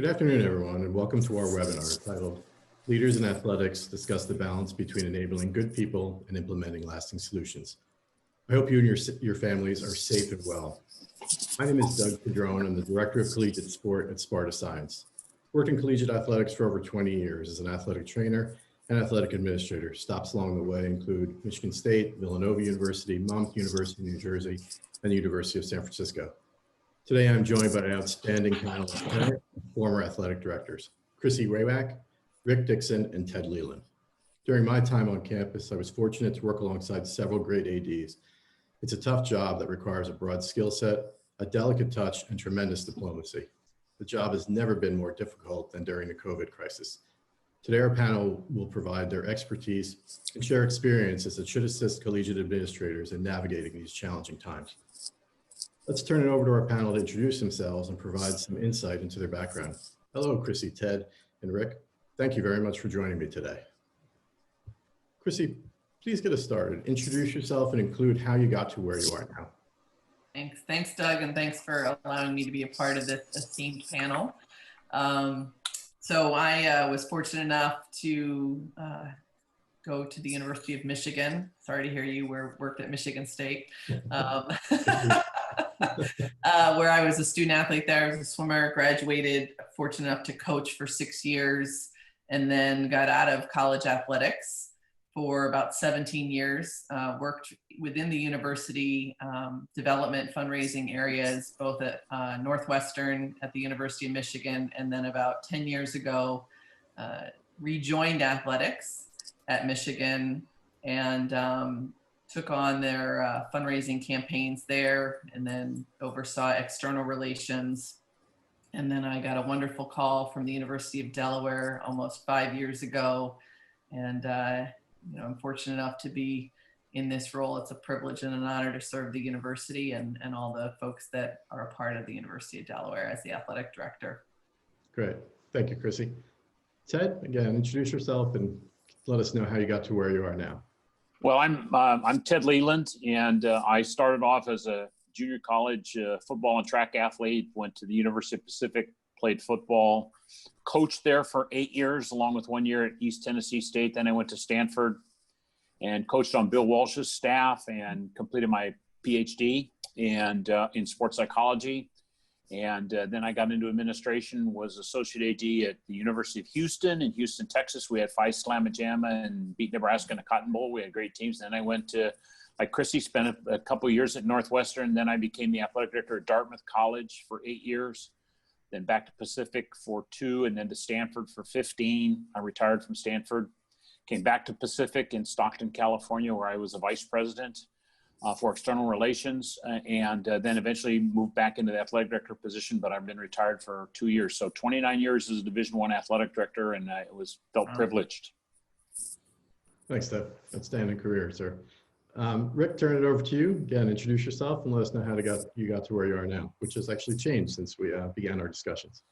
Good afternoon, everyone, and welcome to our webinar titled Leaders in Athletics Discuss the Balance Between Enabling Good People and Implementing Lasting Solutions. I hope you and your families are safe and well. My name is Doug Padron. I'm the Director of Collegiate Sport at Sparta Science. Worked in collegiate athletics for over 20 years as an athletic trainer and athletic administrator. Stops along the way include Michigan State, Villanova University, Monmouth University, New Jersey, and the University of San Francisco. Today, I'm joined by an outstanding panel of current and former athletic directors, Chrissy Rayback, Rick Dixon, and Ted Leland. During my time on campus, I was fortunate to work alongside several great ADs. It's a tough job that requires a broad skill set, a delicate touch, and tremendous diplomacy. The job has never been more difficult than during the COVID crisis. Today, our panel will provide their expertise and share experiences that should assist collegiate administrators in navigating these challenging times. Let's turn it over to our panel to introduce themselves and provide some insight into their background. Hello, Chrissy, Ted, and Rick. Thank you very much for joining me today. Chrissy, please get us started. Introduce yourself and include how you got to where you are now. Thanks, Doug, and thanks for allowing me to be a part of this esteemed panel. So I was fortunate enough to go to the University of Michigan. Sorry to hear you worked at Michigan State. Where I was a student athlete there. I was a swimmer, graduated, fortunate enough to coach for 6 years, and then got out of college athletics for about 17 years. Worked within the university development fundraising areas, both at Northwestern at the University of Michigan, and then about 10 years ago, rejoined athletics at Michigan and took on their fundraising campaigns there, and then oversaw external relations. And then I got a wonderful call from the University of Delaware almost 5 years ago. And I'm fortunate enough to be in this role. It's a privilege and an honor to serve the university and all the folks that are a part of the University of Delaware as the athletic director. Great. Thank you, Chrissy. Ted, again, introduce yourself and let us know how you got to where you are now. Well, I'm Ted Leland, and I started off as a junior college football and track athlete, went to the University of Pacific, played football, coached there for 8 years, along with 1 year at East Tennessee State. Then I went to Stanford and coached on Bill Walsh's staff and completed my PhD and in sports psychology. And then I got into administration, was associate AD at the University of Houston. In Houston, Texas, we had Phi Slamma Jamma and beat Nebraska in the Cotton Bowl. We had great teams. Then I went to, like Chrissy, spent a couple of years at Northwestern. Then I became the athletic director at Dartmouth College for 8 years. Then back to Pacific for 2, and then to Stanford for 15. I retired from Stanford, came back to Pacific in Stockton, California, where I was a vice president for external relations, and then eventually moved back into the athletic director position, but I've been retired for 2 years. So 29 years as a Division I athletic director, and I felt privileged. Thanks, Ted. Outstanding career, sir. Rick, turn it over to you. Again, introduce yourself and let us know how you got to where you are now, which has actually changed since we began our discussions.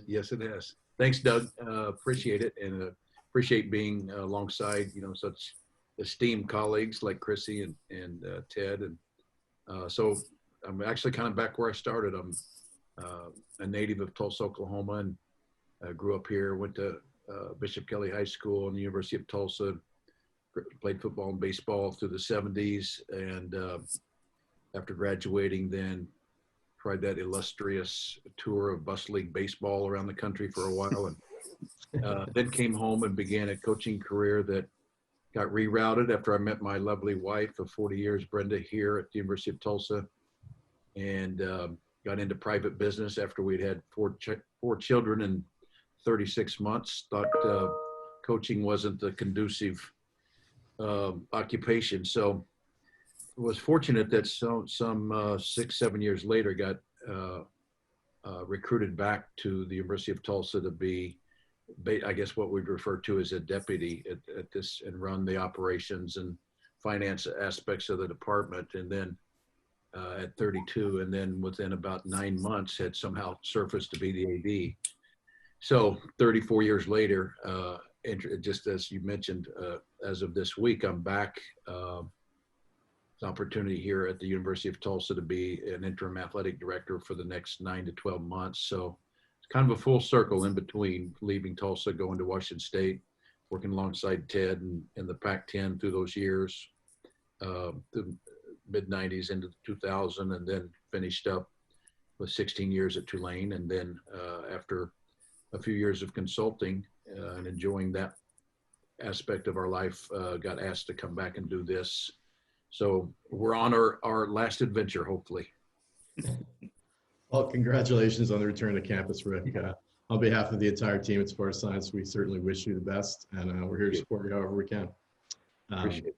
Yes, it has. Thanks, Doug. Appreciate it, and appreciate being alongside, such esteemed colleagues like Chrissy and Ted. And so I'm actually kind of back where I started. I'm a native of Tulsa, Oklahoma, and grew up here, went to Bishop Kelly High School and the University of Tulsa, played football and baseball through the 70s. And after graduating, then tried that illustrious tour of bus league baseball around the country for a while. And then came home and began a coaching career that got rerouted after I met my lovely wife of 40 years, Brenda, here at the University of Tulsa, and got into private business after we'd had four children in 36 months. Thought coaching wasn't the conducive occupation. So I was fortunate that some 6-7 years later got recruited back to the University of Tulsa to be, I guess, what we'd refer to as a deputy at this, and run the operations and finance aspects of the department. And then at 32, and then within about 9 months had somehow surfaced to be the AD. So 34 years later, just as you mentioned, as of this week, I'm back. Opportunity here at the University of Tulsa to be an interim athletic director for the next 9 to 12 months. So kind of a full circle in between leaving Tulsa, going to Washington State, working alongside Ted in the Pac-10 through those years, the mid-90s into 2000, and then finished up with 16 years at Tulane. And then after a few years of consulting and enjoying that aspect of our life, got asked to come back and do this. So we're on our last adventure, hopefully. Well, congratulations on the return to campus, Rick. On behalf of the entire team at Sparta Science, we certainly wish you the best, and we're here to support you however we can. Appreciate it.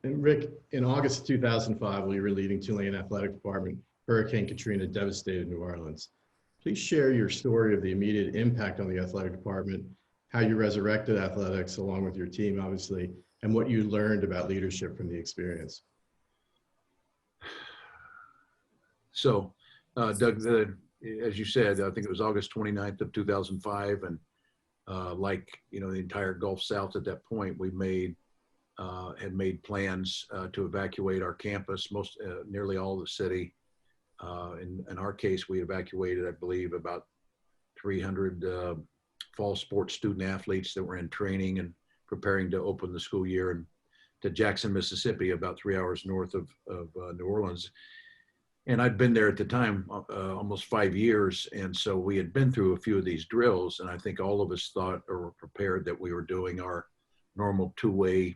And Rick, in August 2005, while you were leading Tulane Athletic Department, Hurricane Katrina devastated New Orleans. Please share your story of the immediate impact on the athletic department, how you resurrected athletics along with your team, obviously, and what you learned about leadership from the experience. So, Doug, as you said, I think it was August 29th of 2005. And like, the entire Gulf South at that point, we had made plans to evacuate our campus, nearly all of the city. In our case, we evacuated, I believe, about 300 fall sports student athletes that were in training and preparing to open the school year, and to Jackson, Mississippi, about 3 hours north of New Orleans. And I'd been there at the time almost 5 years. And so we had been through a few of these drills. And I think all of us thought or were prepared that we were doing our normal two-day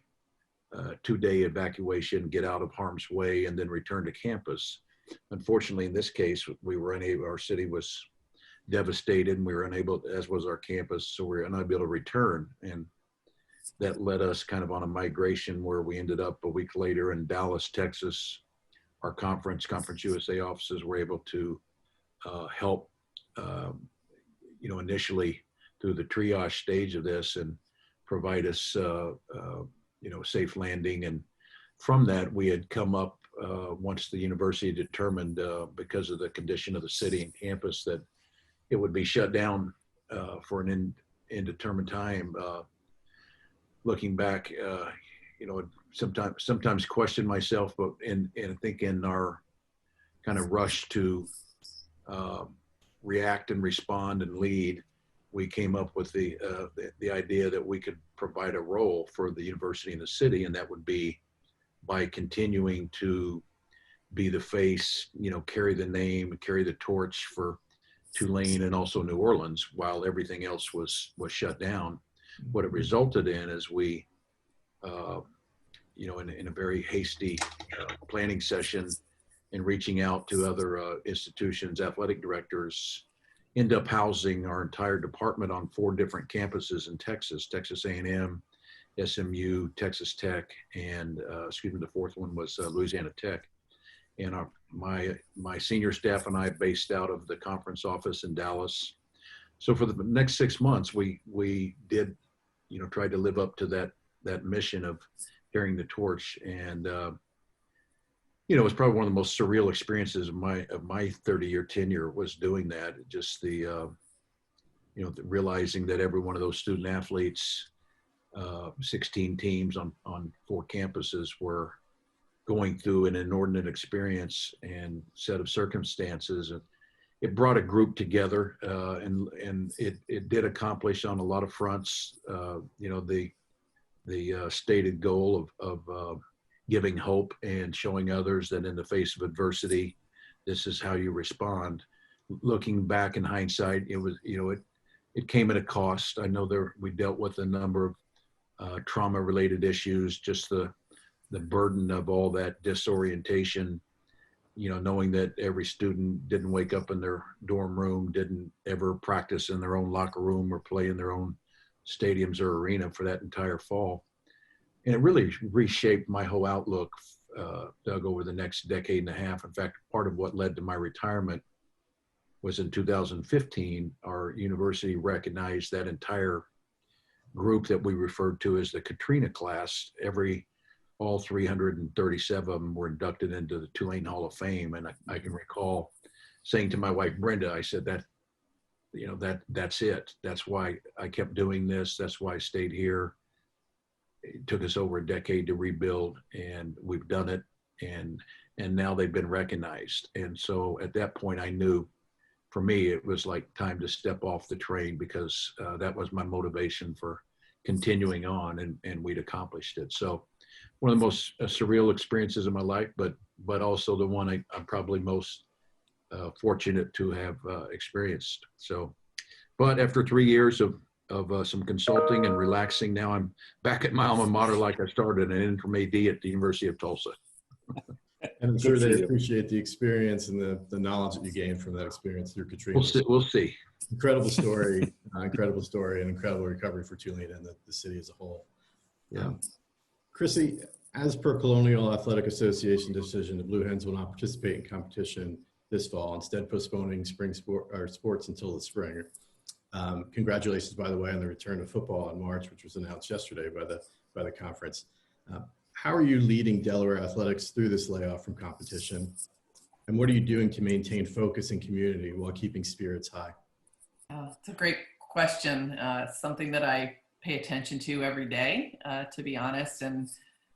evacuation, get out of harm's way, and then return to campus. Unfortunately, in this case, we were unable, our city was devastated, and we were unable, as was our campus, so we were unable to return. And that led us kind of on a migration where we ended up a week later in Dallas, Texas. Our Conference USA offices were able to help, initially through the triage stage of this and provide us, safe landing. And from that, we had come up once the university determined, because of the condition of the city and campus, that it would be shut down for an indeterminate time. Looking back, sometimes question myself, but I think in our kind of rush to react and respond and lead, we came up with the idea that we could provide a role for the university and the city, and that would be by continuing to be the face, carry the name, carry the torch for Tulane and also New Orleans while everything else was shut down. What it resulted in is we, in a very hasty planning session and reaching out to other institutions, athletic directors, end up housing our entire department on 4 different campuses in Texas: Texas A&M, SMU, Texas Tech, and the 4th one was Louisiana Tech. And my senior staff and I based out of the conference office in Dallas. So for the next 6 months, we did, tried to live up to that mission of carrying the torch. And it was probably one of the most surreal experiences of my 30-year tenure was doing that. Just the realizing that every one of those student athletes, 16 teams on 4 campuses, were going through an inordinate experience and set of circumstances. And it brought a group together, and it did accomplish on a lot of fronts, the stated goal of giving hope and showing others that in the face of adversity, this is how you respond. Looking back in hindsight, it was, it came at a cost. I know we dealt with a number of trauma-related issues, just the burden of all that disorientation, knowing that every student didn't wake up in their dorm room, didn't ever practice in their own locker room or play in their own stadiums or arena for that entire fall. And it really reshaped my whole outlook, Doug, over the next decade and a half. In fact, part of what led to my retirement was in 2015, our university recognized that entire group that we referred to as the Katrina class. All 337 of them were inducted into the Tulane Hall of Fame. And I can recall saying to my wife, Brenda, I said that's it. That's why I kept doing this. That's why I stayed here. It took us over a decade to rebuild, and we've done it. And now they've been recognized. And so at that point, I knew for me, it was like time to step off the train because that was my motivation for continuing on, and we'd accomplished it. So one of the most surreal experiences of my life, but also the one I'm probably most fortunate to have experienced. So, but after 3 years of some consulting and relaxing, now I'm back at my alma mater like I started, an interim AD at the University of Tulsa. And I'm sure they appreciate the experience and the knowledge that you gained from that experience through Katrina. We'll see. Incredible story, incredible story, and incredible recovery for Tulane and the city as a whole. Yeah. Chrissy, as per Colonial Athletic Association decision, the Blue Hens will not participate in competition this fall, instead postponing sports until the spring. Congratulations, by the way, on the return of football in March, which was announced yesterday by the conference. How are you leading Delaware athletics through this layoff from competition? And what are you doing to maintain focus and community while keeping spirits high? It's a great question. Something that I pay attention to every day, to be honest. And,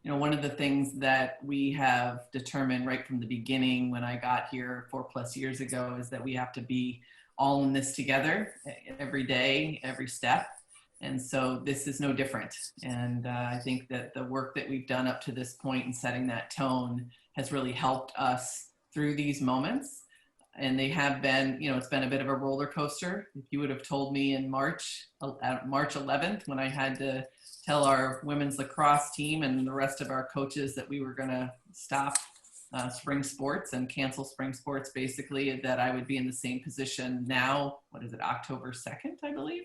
you know, one of the things that we have determined right from the beginning when I got here 4+ years ago is that we have to be all in this together every day, every step. And so this is no different. And I think that the work that we've done up to this point in setting that tone has really helped us through these moments. And they have been, you know, it's been a bit of a roller coaster. If you would have told me in March 11th, when I had to tell our women's lacrosse team and the rest of our coaches that we were going to stop spring sports and cancel spring sports, basically, that I would be in the same position now, October 2nd, I believe,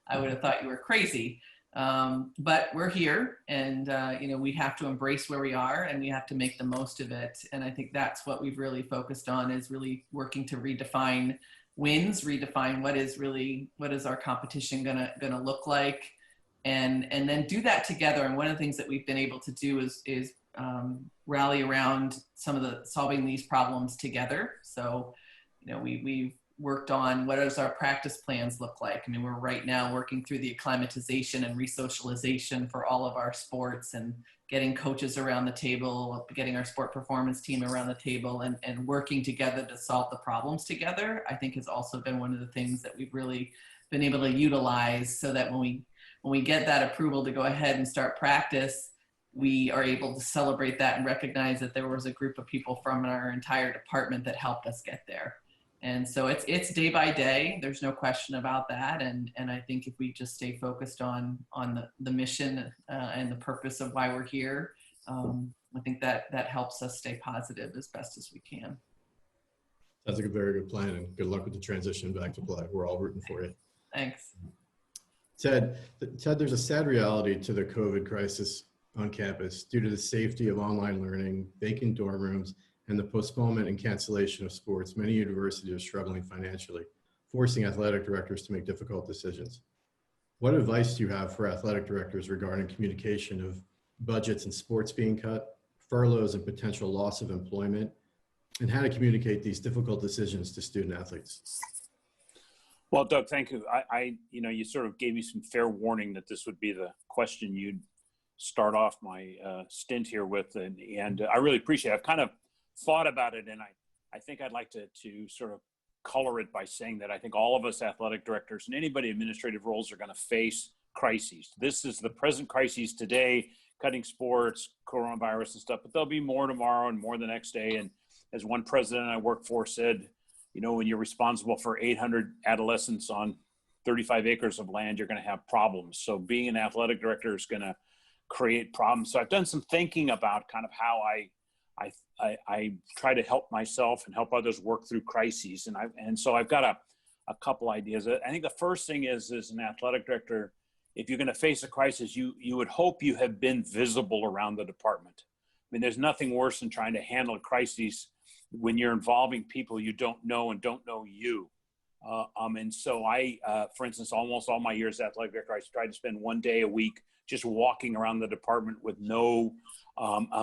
I would have thought you were crazy. But we're here, and you know, we have to embrace where we are, and we have to make the most of it. And I think that's what we've really focused on, is really working to redefine wins, redefine what is our competition gonna look like, and then do that together. And one of the things that we've been able to do is rally around solving these problems together. So, you know, we've worked on what does our practice plans look like. I mean, we're right now working through the acclimatization and resocialization for all of our sports, and getting coaches around the table, getting our sport performance team around the table, and working together to solve the problems together, I think has also been one of the things that we've really been able to utilize, so that when we get that approval to go ahead and start practice, we are able to celebrate that and recognize that there was a group of people from our entire department that helped us get there. And so it's day by day. There's no question about that. And I think if we just stay focused on the mission and the purpose of why we're here, I think that helps us stay positive as best as we can. Sounds like a very good plan, and good luck with the transition back to play. We're all rooting for you. Thanks. Ted, there's a sad reality to the COVID crisis on campus due to the safety of online learning, vacant dorm rooms, and the postponement and cancellation of sports. Many universities are struggling financially, forcing athletic directors to make difficult decisions. What advice do you have for athletic directors regarding communication of budgets and sports being cut, furloughs and potential loss of employment, and how to communicate these difficult decisions to student athletes? Well, Doug, thank you. You know, you sort of gave me some fair warning that this would be the question you'd start off my stint here with, and I really appreciate it. I've kind of thought about it, and I think I'd like to sort of color it by saying that I think all of us athletic directors and anybody in administrative roles are going to face crises. This is the present crises today, cutting sports, coronavirus and stuff, but there'll be more tomorrow and more the next day. And as one president I work for said, you know, when you're responsible for 800 adolescents on 35 acres of land, you're going to have problems. So being an athletic director is going to create problems. So I've done some thinking about kind of how I try to help myself and help others work through crises. And so I've got a couple ideas. I think the first thing is, as an athletic director, if you're going to face a crisis, you would hope you have been visible around the department. I mean, there's nothing worse than trying to handle a crisis when you're involving people you don't know and don't know you. And so for instance, almost all my years as athletic director, I tried to spend one day a week just walking around the department with no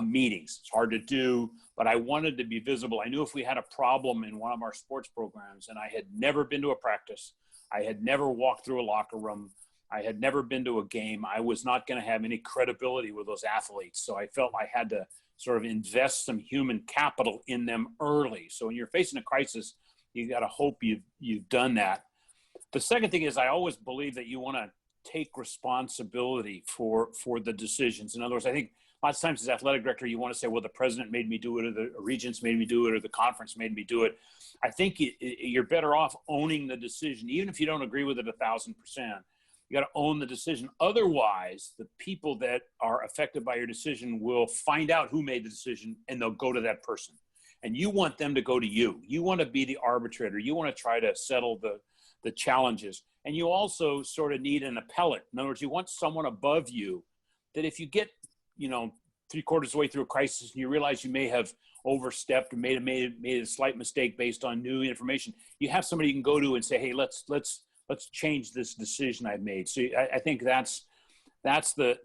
meetings. It's hard to do, but I wanted to be visible. I knew if we had a problem in one of our sports programs and I had never been to a practice, I had never walked through a locker room, I had never been to a game, I was not going to have any credibility with those athletes. So I felt I had to sort of invest some human capital in them early. So when you're facing a crisis, You got to hope you've done that. The second thing is I always believe that you want to take responsibility for the decisions. In other words, I think lots of times as athletic director, you want to say, well, the president made me do it, or the regents made me do it, or the conference made me do it. I think you're better off owning the decision, even if you don't agree with it 1,000%. You got to own the decision. Otherwise, the people that are affected by your decision will find out who made the decision, and they'll go to that person. And you want them to go to you. You want to be the arbitrator. You want to try to settle the challenges. And you also sort of need an appellate. In other words, you want someone above you that if you get, 3/4 of the way through a crisis and you realize you may have overstepped or made a slight mistake based on new information, you have somebody you can go to and say, hey, let's change this decision I've made. So I think that's the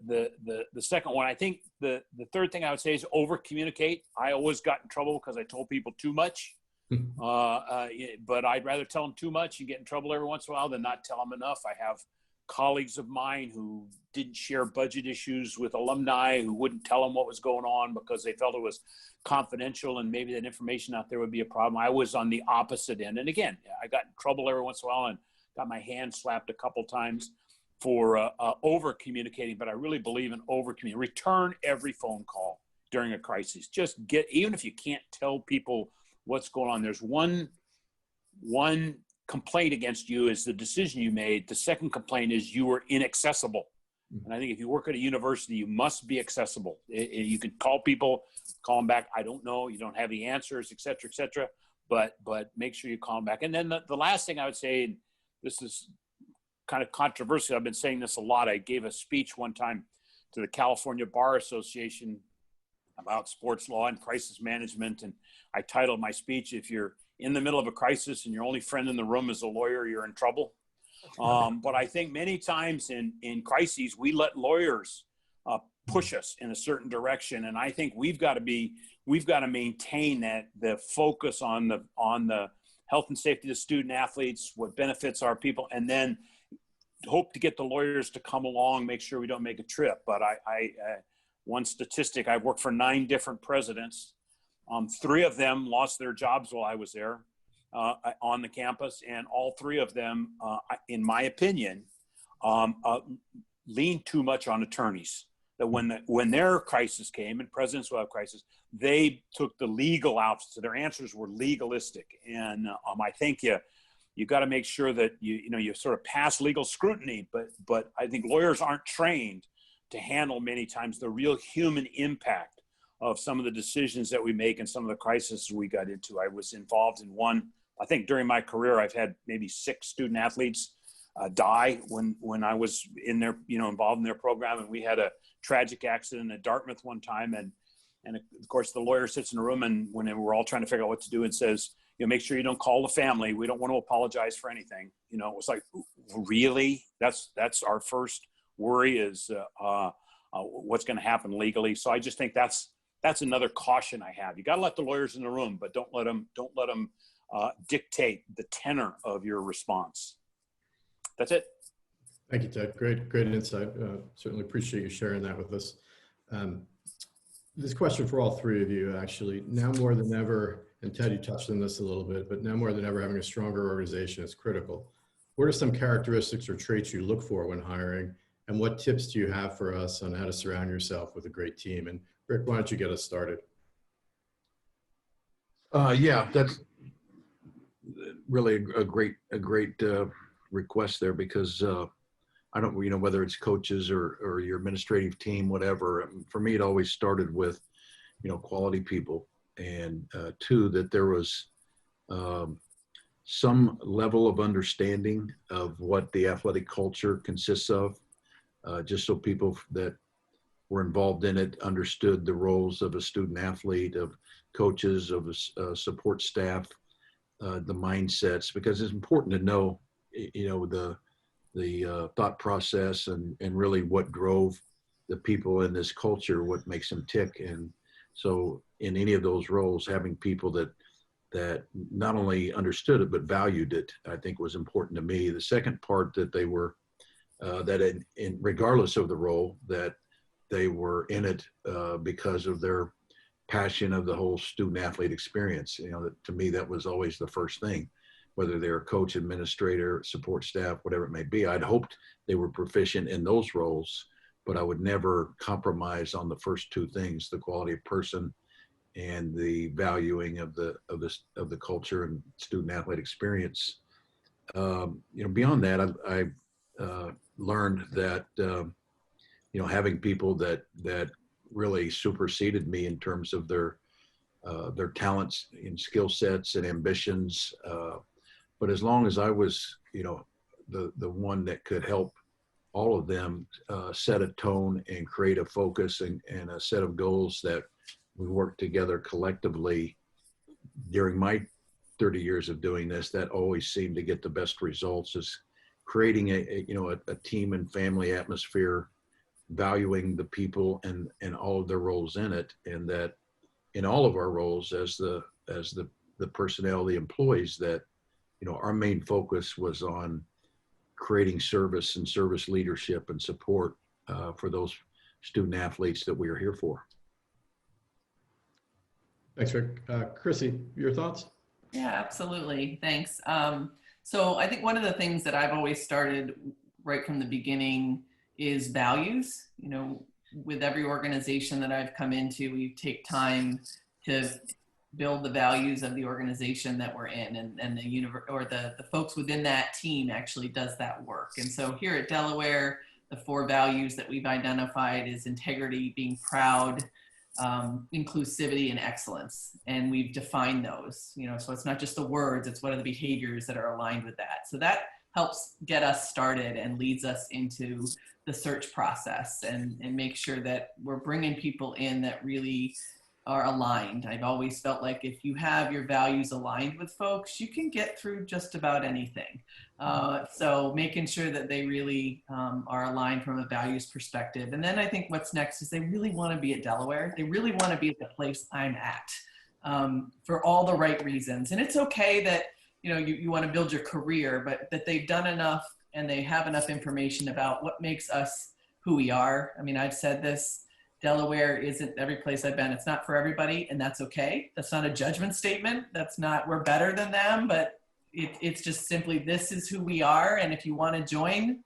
second one. I think the third thing I would say is over communicate. I always got in trouble because I told people too much. But I'd rather tell them too much and get in trouble every once in a while than not tell them enough. I have colleagues of mine who didn't share budget issues with alumni, who wouldn't tell them what was going on because they felt it was confidential and maybe that information out there would be a problem. I was on the opposite end. And again, I got in trouble every once in a while and got my hand slapped a couple times for over communicating, but I really believe in over communicating. Return every phone call during a crisis. Just even if you can't tell people what's going on, there's one complaint against you is the decision you made. The second complaint is you were inaccessible. And I think if you work at a university, you must be accessible. You can call people, call them back. I don't know. You don't have the answers, et cetera, but make sure you call them back. And then the last thing I would say, and this is kind of controversial. I've been saying this a lot. I gave a speech one time to the California Bar Association about sports law and crisis management. And I titled my speech, if you're in the middle of a crisis and your only friend in the room is a lawyer, you're in trouble. But I think many times in crises, we let lawyers push us in a certain direction. And I think we've got to maintain the focus on the health and safety of student athletes, what benefits our people, and then hope to get the lawyers to come along, make sure we don't make a trip. But one statistic, I've worked for 9 different presidents. 3 of them lost their jobs while I was there on the campus, and all 3 of them, in my opinion, leaned too much on attorneys. That when their crisis came, and presidents will have crisis, they took the legal out, so their answers were legalistic. And I think you got to make sure that you sort of pass legal scrutiny, but I think lawyers aren't trained to handle many times the real human impact of some of the decisions that we make and some of the crises we got into. I was involved in one. I think during my career, I've had maybe 6 student athletes die when I was in their, involved in their program. And we had a tragic accident at Dartmouth one time. And of course, the lawyer sits in a room, and when we're all trying to figure out what to do, and says, make sure you don't call the family. We don't want to apologize for anything. It was like, really? That's our first worry is what's going to happen legally. So I just think that's another caution I have. You got to let the lawyers in the room, but don't let them dictate the tenor of your response. That's it. Thank you, Ted. Great insight. Certainly appreciate you sharing that with us. This question for all 3 of you, actually. Now more than ever, and Ted, you touched on this a little bit, but now more than ever, having a stronger organization is critical. What are some characteristics or traits you look for when hiring, and what tips do you have for us on how to surround yourself with a great team? And Rick, why don't you get us started? Yeah, that's really a great request there, because I don't, whether it's coaches or your administrative team, whatever. For me, it always started with, quality people, and 2, that there was some level of understanding of what the athletic culture consists of, just so people that were involved in it understood the roles of a student athlete, of coaches, of a support staff, the mindsets, because it's important to know, the thought process and really what drove the people in this culture, what makes them tick. And so in any of those roles, having people that not only understood it, but valued it, I think was important to me. The second part, that they were, that regardless of the role, that they were in it because of their passion of the whole student athlete experience. To me, that was always the first thing. whether they're a coach, administrator, support staff, whatever it may be. I'd hoped they were proficient in those roles, but I would never compromise on the first two things: the quality of person and the valuing of the culture and student athlete experience. Beyond that, I learned that having people that really superseded me in terms of their talents and skill sets and ambitions. But as long as I was, the one that could help all of them set a tone and create a focus and a set of goals that we work together collectively during my 30 years of doing this, that always seemed to get the best results, is creating a team and family atmosphere, valuing the people and all of their roles in it. And that in all of our roles as the personnel, the employees, that, our main focus was on creating service and service leadership and support for those student athletes that we are here for. Thanks, Rick. Chrissy, your thoughts? Yeah, absolutely. Thanks. So I think one of the things that I've always started right from the beginning is values. With every organization that I've come into, we take time to build the values of the organization that we're in, and the folks within that team actually does that work. And so here at Delaware, the 4 values that we've identified is integrity, being proud, inclusivity, and excellence. And we've defined those, so it's not just the words, it's what are the behaviors that are aligned with that. So that helps get us started and leads us into the search process and make sure that we're bringing people in that really are aligned. I've always felt like if you have your values aligned with folks, you can get through just about anything. So making sure that they really are aligned from a values perspective. And then I think what's next is they really want to be at Delaware. They really want to be at the place I'm at for all the right reasons. And it's okay that you want to build your career, but that they've done enough and they have enough information about what makes us who we are. I mean, I've said this, Delaware isn't every place I've been. It's not for everybody, and that's okay. That's not a judgment statement. That's not, we're better than them, but it's just simply, this is who we are. And if you want to join,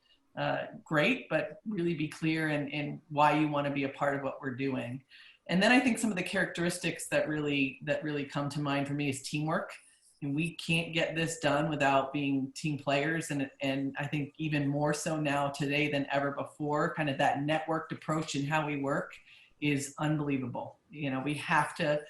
great, but really be clear in why you want to be a part of what we're doing. And then I think some of the characteristics that really come to mind for me is teamwork. And we can't get this done without being team players. And I think even more so now today than ever before, kind of that networked approach in how we work is unbelievable. We have to,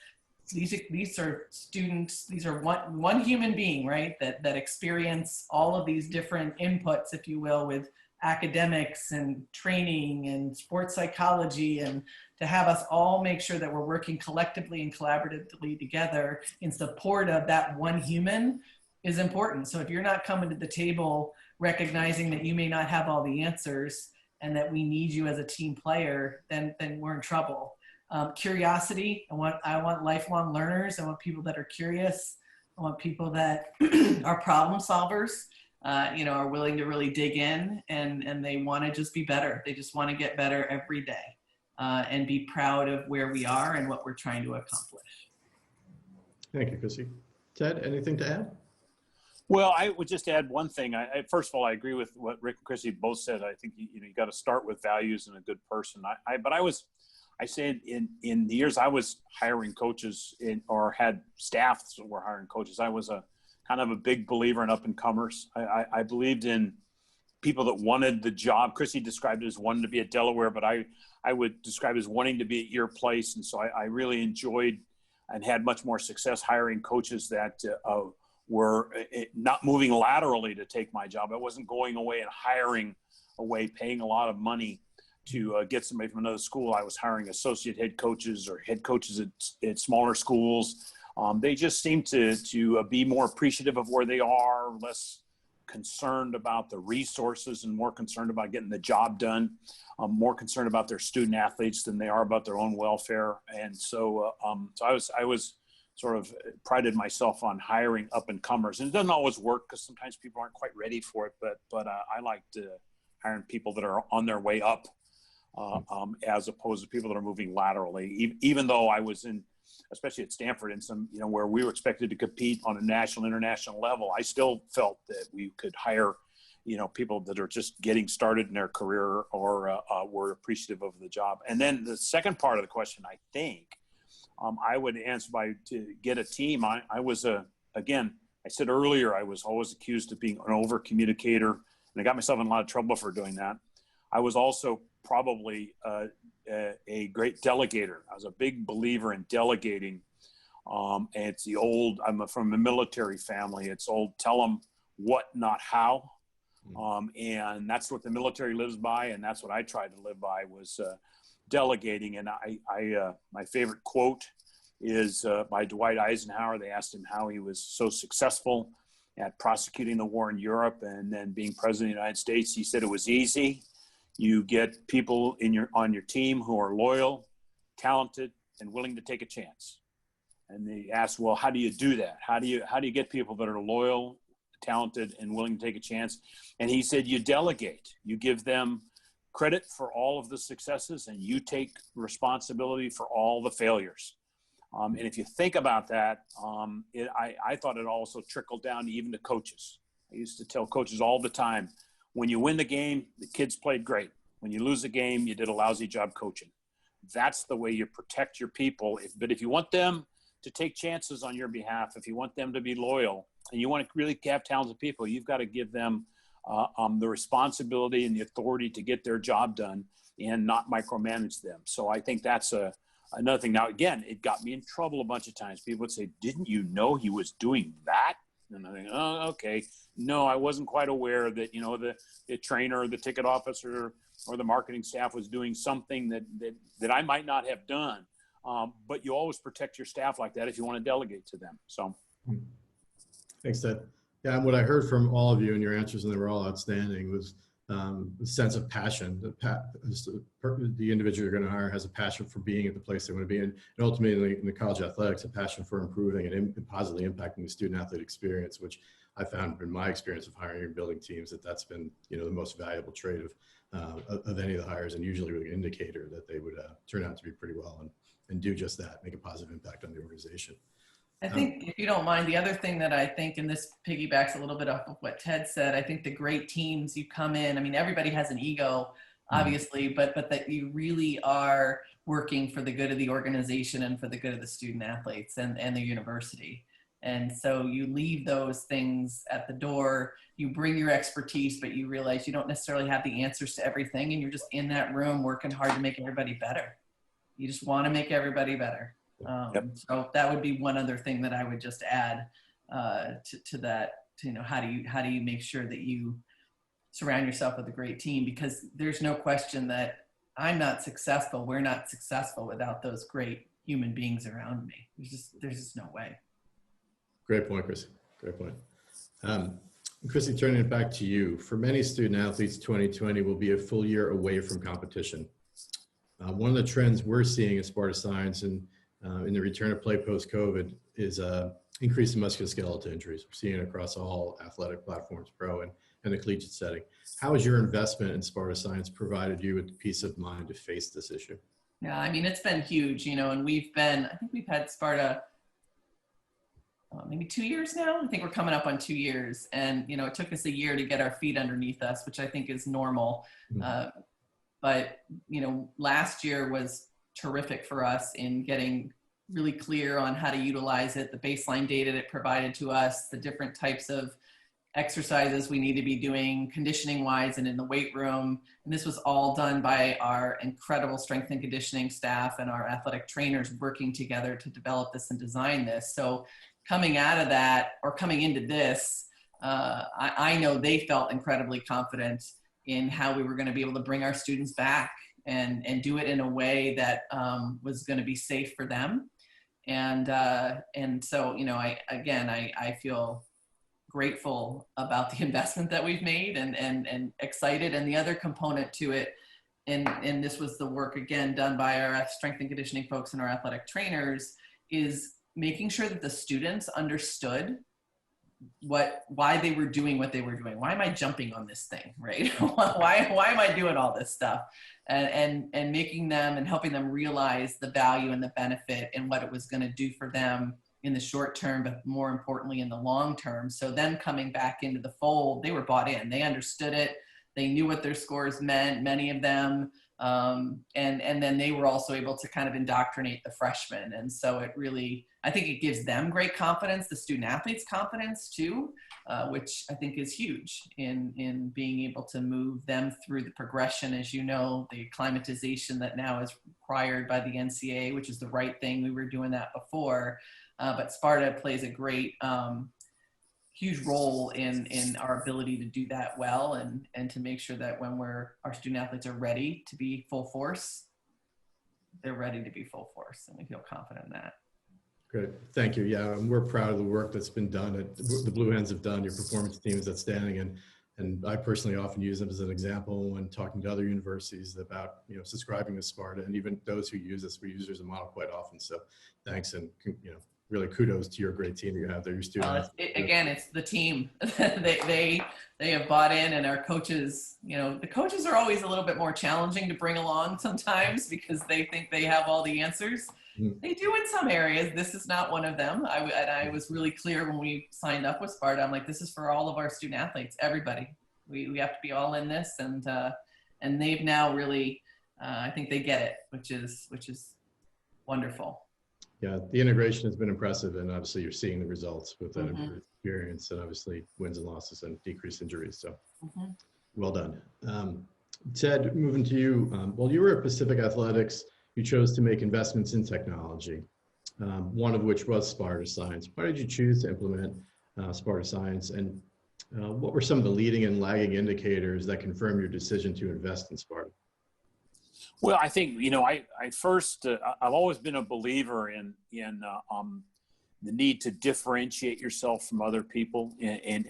these are students, these are one human being, right? That experience all of these different inputs, if you will, with academics and training and sports psychology, and to have us all make sure that we're working collectively and collaboratively together in support of that one human is important. So if you're not coming to the table recognizing that you may not have all the answers and that we need you as a team player, then we're in trouble. Curiosity, I want lifelong learners. I want people that are curious. I want people that are problem solvers. Are willing to really dig in and they want to just be better. They just want to get better every day and be proud of where we are and what we're trying to accomplish. Thank you, Chrissy. Ted, anything to add? Well, I would just add one thing. First of all, I agree with what Rick and Chrissy both said. I think you got to start with values and a good person. I said in the years I was hiring coaches or had staff that were hiring coaches, I was a kind of a big believer in up-and-comers. I believed in people that wanted the job. Chrissy described it as wanting to be at Delaware, but I would describe it as wanting to be at your place. And so I really enjoyed and had much more success hiring coaches that were not moving laterally to take my job. I wasn't going away and hiring away, paying a lot of money to get somebody from another school. I was hiring associate head coaches or head coaches at smaller schools. They just seem to be more appreciative of where they are, less concerned about the resources and more concerned about getting the job done, more concerned about their student athletes than they are about their own welfare. And so I was sort of prided myself on hiring up and comers, and it doesn't always work because sometimes people aren't quite ready for it. But I liked hiring people that are on their way up, as opposed to people that are moving laterally. Even though I was in especially at Stanford and some, where we were expected to compete on a national, international level, I still felt that we could hire, people that are just getting started in their career or were appreciative of the job. And then the second part of the question, I think, I would answer to get a team. I said earlier, I was always accused of being an over communicator, and I got myself in a lot of trouble for doing that. I was also probably a great delegator. I was a big believer in delegating. And it's I'm from a military family. It's old, tell them what, not how. And that's what the military lives by. And that's what I tried to live by was delegating. And my favorite quote is by Dwight Eisenhower. They asked him how he was so successful at prosecuting the war in Europe and then being president of the United States. He said it was easy. You get people on your team who are loyal, talented, and willing to take a chance. And they asked, well, how do you do that? How do you get people that are loyal, talented, and willing to take a chance? And he said, you delegate. You give them credit for all of the successes, and you take responsibility for all the failures. And if you think about that, I thought it also trickled down even to coaches. I used to tell coaches all the time, when you win the game, the kids played great. When you lose the game, you did a lousy job coaching. That's the way you protect your people. But if you want them to take chances on your behalf, if you want them to be loyal, and you want to really have talented people, you've got to give them the responsibility and the authority to get their job done and not micromanage them. So I think that's another thing. Now, again, it got me in trouble a bunch of times. People would say, didn't you know he was doing that? And I think, oh, okay. No, I wasn't quite aware that, the trainer, the ticket officer, or the marketing staff was doing something that I might not have done. But you always protect your staff like that if you want to delegate to them. So. Thanks, Ted. Yeah, and what I heard from all of you and your answers, and they were all outstanding, was a sense of passion. The individual you're going to hire has a passion for being at the place they want to be in, and ultimately in the college athletics, a passion for improving and positively impacting the student athlete experience, which I found in my experience of hiring and building teams that's been the most valuable trait of any of the hires, and usually an indicator that they would turn out to be pretty well and do just that, make a positive impact on the organization. I think, if you don't mind, the other thing that I think, and this piggybacks a little bit off of what Ted said, I think the great teams you come in, I mean, everybody has an ego, obviously, but that you really are working for the good of the organization and for the good of the student athletes and the university. And so you leave those things at the door, you bring your expertise, but you realize you don't necessarily have the answers to everything, and you're just in that room working hard to make everybody better. You just want to make everybody better. So that would be one other thing that I would just add to that. How do you make sure that you surround yourself with a great team? Because there's no question that I'm not successful. We're not successful without those great human beings around me. There's just no way. Great point, Chrissy. Great point. Chrissy, turning it back to you. For many student athletes, 2020 will be a full year away from competition. One of the trends we're seeing at Sparta Science and in the return of play post-COVID is increase in musculoskeletal injuries. We're seeing it across all athletic platforms, pro and the collegiate setting. How has your investment in Sparta Science provided you with the peace of mind to face this issue? Yeah, I mean, it's been huge, and I think we've had Sparta maybe 2 years now. I think we're coming up on 2 years, and it took us a year to get our feet underneath us, which I think is normal. But last year was terrific for us in getting really clear on how to utilize it, the baseline data that it provided to us, the different types of exercises we need to be doing conditioning wise and in the weight room. And this was all done by our incredible strength and conditioning staff and our athletic trainers working together to develop this and design this. So coming out of that, or coming into this, I know they felt incredibly confident in how we were going to be able to bring our students back and do it in a way that was going to be safe for them. And so, I feel grateful about the investment that we've made and excited. And the other component to it, and this was the work again done by our strength and conditioning folks and our athletic trainers, is making sure that the students understood why they were doing what they were doing. Why am I jumping on this thing, right? why am I doing all this stuff? And making them and helping them realize the value and the benefit and what it was going to do for them in the short term, but more importantly in the long term. So them coming back into the fold, they were bought in. They understood it. They knew what their scores meant, many of them. And then they were also able to kind of indoctrinate the freshmen. And so it really, I think it gives them great confidence, the student athletes confidence too, which I think is huge in being able to move them through the progression. As you know, the acclimatization that now is required by the NCAA, which is the right thing. We were doing that before, but Sparta plays a great, huge role in our ability to do that well and to make sure that when our student athletes are ready to be full force, they're ready to be full force, and we feel confident in that. Great, thank you. Yeah, and we're proud of the work that's been done. The Blue Hens have done. Your performance team is outstanding, and I personally often use them as an example when talking to other universities about subscribing to Sparta, and even those who use us, we use it as a model quite often. So thanks, and really kudos to your great team you have there, your students. Again, it's the team. they have bought in, and our coaches, the coaches are always a little bit more challenging to bring along sometimes because they think they have all the answers. Mm-hmm. They do in some areas. This is not one of them. I was really clear when we signed up with Sparta. I'm like, this is for all of our student athletes, everybody. We have to be all in this, and they've now really, I think they get it, which is wonderful. Yeah, the integration has been impressive, and obviously you're seeing the results with that improved experience, and obviously wins and losses and decreased injuries. So well done. Ted, moving to you. While you were at Pacific Athletics, you chose to make investments in technology, one of which was Sparta Science. Why did you choose to implement Sparta Science, and what were some of the leading and lagging indicators that confirm your decision to invest in Sparta? Well, I think, I've always been a believer in the need to differentiate yourself from other people, and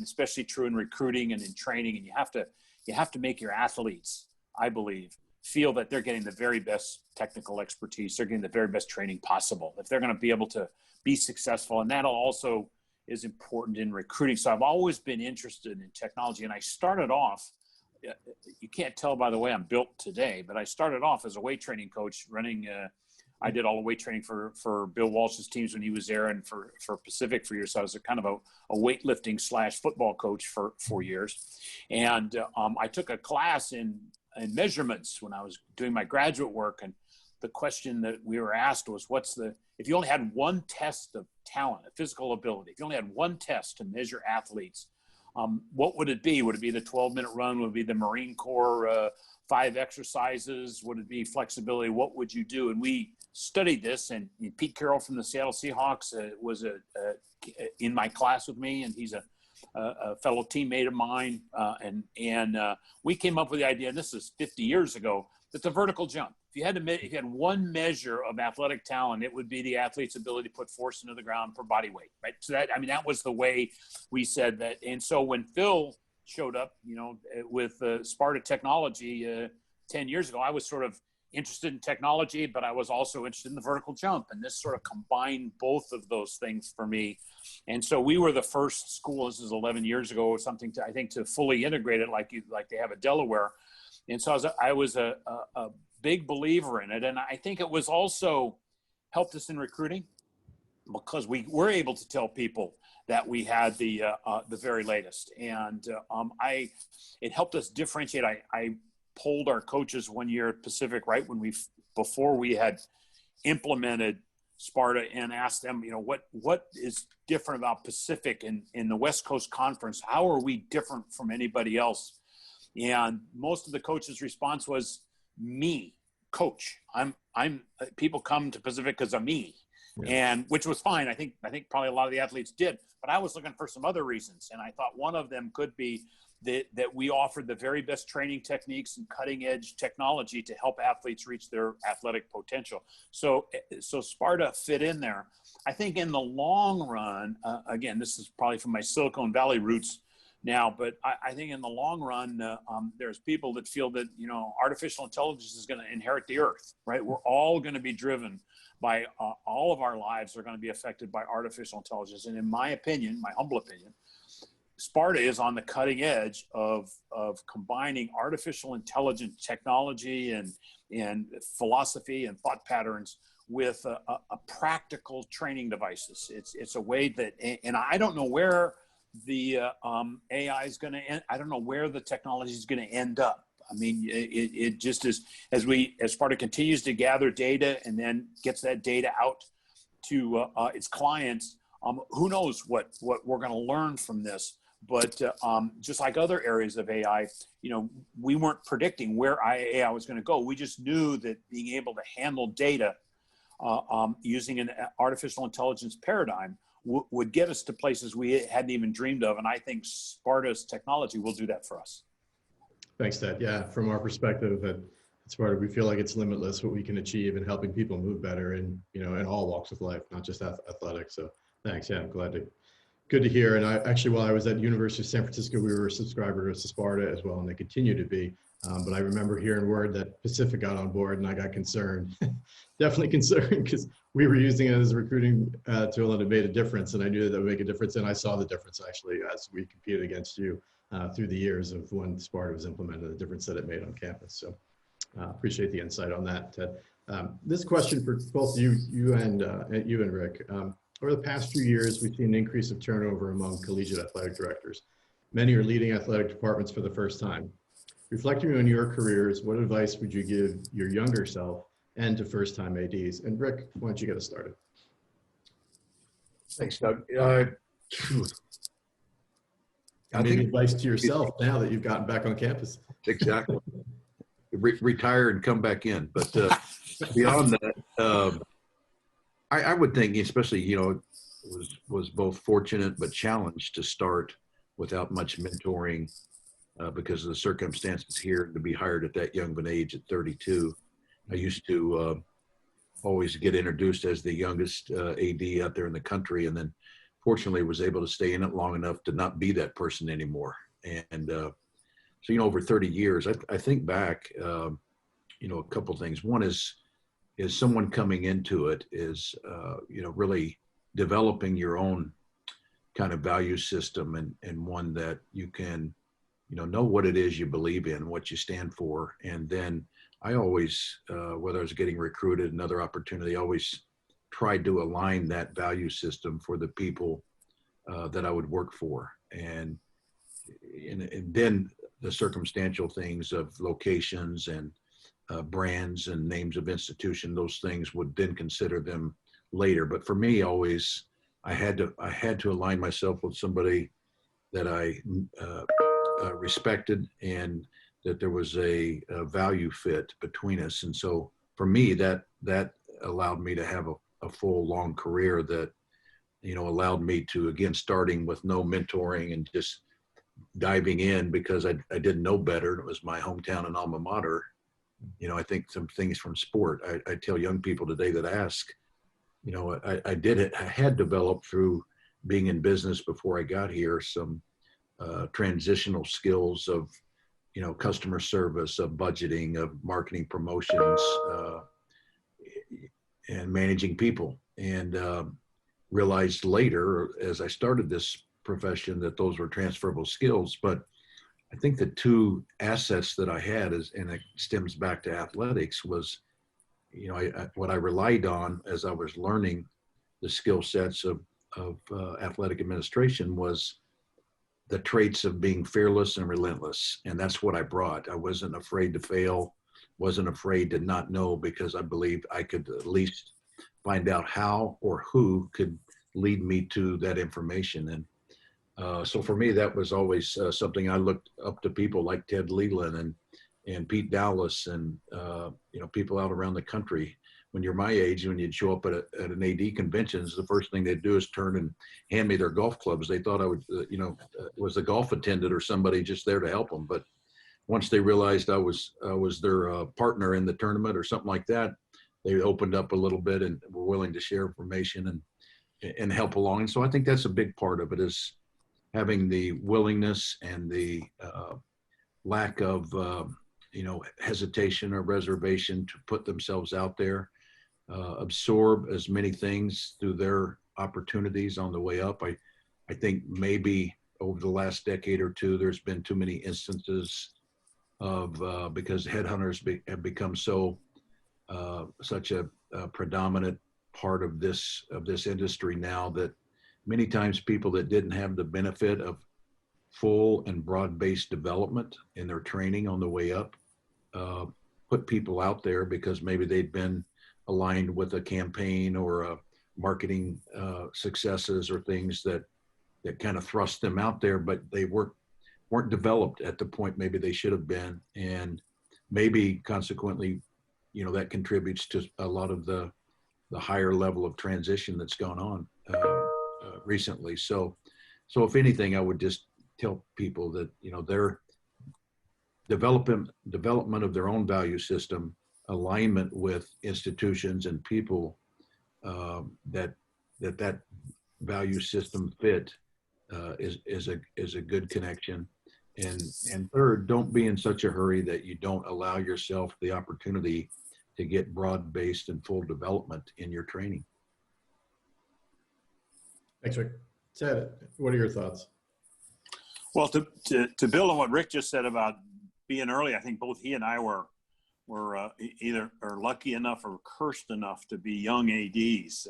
especially true in recruiting and in training. And you have to make your athletes, I believe, feel that they're getting the very best technical expertise. They're getting the very best training possible if they're going to be able to be successful. And that also is important in recruiting. So I've always been interested in technology, and I started off. You can't tell by the way I'm built today, but I started off as a weight training coach running. I did all the weight training for Bill Walsh's teams when he was there, and for Pacific for years. So I was a kind of a weightlifting / football coach for 4 years. And I took a class in measurements when I was doing my graduate work. And the question that we were asked was, if you only had one test of talent, of physical ability, if you only had one test to measure athletes, what would it be? Would it be the 12-minute run? Would it be the Marine Corps 5 exercises? Would it be flexibility? What would you do? And we studied this, and Pete Carroll from the Seattle Seahawks was in my class with me, and he's a fellow teammate of mine. And we came up with the idea, and this is 50 years ago, that the vertical jump. If you had one measure of athletic talent, it would be the athlete's ability to put force into the ground per body weight, right? So that was the way we said that. And so when Phil showed up, with Sparta technology 10 years ago, I was sort of interested in technology, but I was also interested in the vertical jump. And this sort of combined both of those things for me. And so we were the first school, this is 11 years ago or something, to fully integrate it like they have at Delaware. And so I was a big believer in it. And I think it was also helped us in recruiting because we were able to tell people that we had the very latest. And it helped us differentiate. I polled our coaches one year at Pacific, right before we had implemented Sparta, and asked them, what is different about Pacific in the West Coast Conference? How are we different from anybody else? And most of the coaches' response was, me, coach. People come to Pacific because of me. Yeah. And which was fine. I think probably a lot of the athletes did, but I was looking for some other reasons. And I thought one of them could be that we offered the very best training techniques and cutting edge technology to help athletes reach their athletic potential. So Sparta fit in there. I think in the long run, again, this is probably from my Silicon Valley roots, now, but I think in the long run, there's people that feel that, you know, artificial intelligence is going to inherit the earth, right? We're all going to be driven by, all of our lives are going to be affected by artificial intelligence. And in my opinion, my humble opinion, Sparta is on the cutting edge of combining artificial intelligence technology and philosophy and thought patterns with a practical training devices. It's a way that, and I don't know where the AI is going to end. I don't know where the technology is going to end up. I mean, it just is, as Sparta continues to gather data and then gets that data out to its clients, who knows what we're going to learn from this. But just like other areas of AI, you know, we weren't predicting where AI was going to go. We just knew that being able to handle data using an artificial intelligence paradigm would get us to places we hadn't even dreamed of. And I think Sparta's technology will do that for us. Thanks, Ted. Yeah, from our perspective at Sparta, we feel like it's limitless what we can achieve in helping people move better in, you know, in all walks of life, not just athletics. So thanks. Yeah, I'm good to hear. And I actually, while I was at University of San Francisco, we were a subscriber to Sparta as well, and they continue to be. But I remember hearing word that Pacific got on board, and I got concerned, definitely concerned, because we were using it as a recruiting tool, and it made a difference. And I knew that would make a difference, and I saw the difference actually as we competed against you through the years of when Sparta was implemented, the difference that it made on campus. So appreciate the insight on that, Ted. This question for both you and Rick. Over the past few years, we've seen an increase of turnover among collegiate athletic directors. Many are leading athletic departments for the first time. Reflecting on your careers, what advice would you give your younger self and to first-time ADs? And Rick, why don't you get us started? Thanks, Doug. I think advice to yourself now that you've gotten back on campus. Exactly. Retire and come back in. But beyond that, I would think, especially, you know, was both fortunate but challenged to start without much mentoring because of the circumstances here to be hired at that young of an age at 32. I used to always get introduced as the youngest AD out there in the country, and then fortunately was able to stay in it long enough to not be that person anymore. And so, you know, over 30 years, I think back, you know, a couple things. One is someone coming into it is, you know, really developing your own kind of value system and one that you can, you know what it is you believe in, what you stand for. And then I always, whether I was getting recruited, another opportunity, I always tried to align that value system for the people that I would work for. And then the circumstantial things of locations and brands and names of institution, those things would then consider them later. But for me, always, I had to align myself with somebody that I respected and that there was a value fit between us. And so for me, that allowed me to have a full, long career that, you know, allowed me to, again, starting with no mentoring and just diving in because I didn't know better. It was my hometown and alma mater. You know, I think some things from sport, I tell young people today that ask, you know, I had developed through being in business before I got here, some transitional skills of, you know, customer service, of budgeting, of marketing promotions, and managing people. And realized later, as I started this profession, that those were transferable skills. But I think the two assets that I had and it stems back to athletics, was, you know, what I relied on as I was learning the skill sets of athletic administration was the traits of being fearless and relentless. And that's what I brought. I wasn't afraid to fail, wasn't afraid to not know, because I believed I could at least find out how or who could lead me to that information. And so for me, that was always something. I looked up to people like Ted Leland and Pete Dallas and, you know, people out around the country. When you're my age, when you'd show up at an AD conventions, the first thing they'd do is turn and hand me their golf clubs. They thought I would, you know, was a golf attendant or somebody just there to help them. But once they realized I was their partner in the tournament or something like that, they opened up a little bit and were willing to share information and help along. And so I think that's a big part of it, is having the willingness and the lack of hesitation or reservation to put themselves out there, absorb as many things through their opportunities on the way up. I think maybe over the last decade or two, there's been too many instances of because headhunters have become such a predominant part of this industry now, that many times people that didn't have the benefit of full and broad-based development in their training on the way up put people out there because maybe they'd been aligned with a campaign or marketing successes or things that kind of thrust them out there, but they weren't developed at the point maybe they should have been, and maybe consequently, that contributes to a lot of the higher level of transition that's gone on recently. So if anything, I would just tell people that their development of their own value system, alignment with institutions and people that value system fit is a good connection. And third, don't be in such a hurry that you don't allow yourself the opportunity to get broad-based and full development in your training. Thanks, Rick. Ted, what are your thoughts? Well, to build on what Rick just said about being early, I think both he and I were either lucky enough or cursed enough to be young ADs.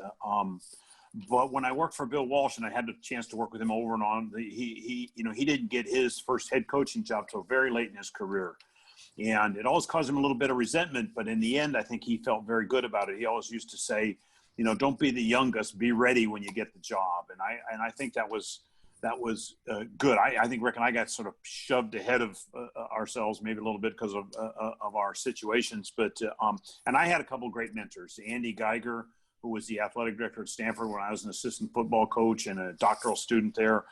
But when I worked for Bill Walsh, and I had the chance to work with him over and on, he didn't get his first head coaching job till very late in his career. And it always caused him a little bit of resentment, but in the end, I think he felt very good about it. He always used to say, don't be the youngest, be ready when you get the job. And I think that was good. I think Rick and I got sort of shoved ahead of ourselves maybe a little bit because of our situations. But and I had a couple of great mentors. Andy Geiger, who was the athletic director at Stanford when I was an assistant football coach and a doctoral student there,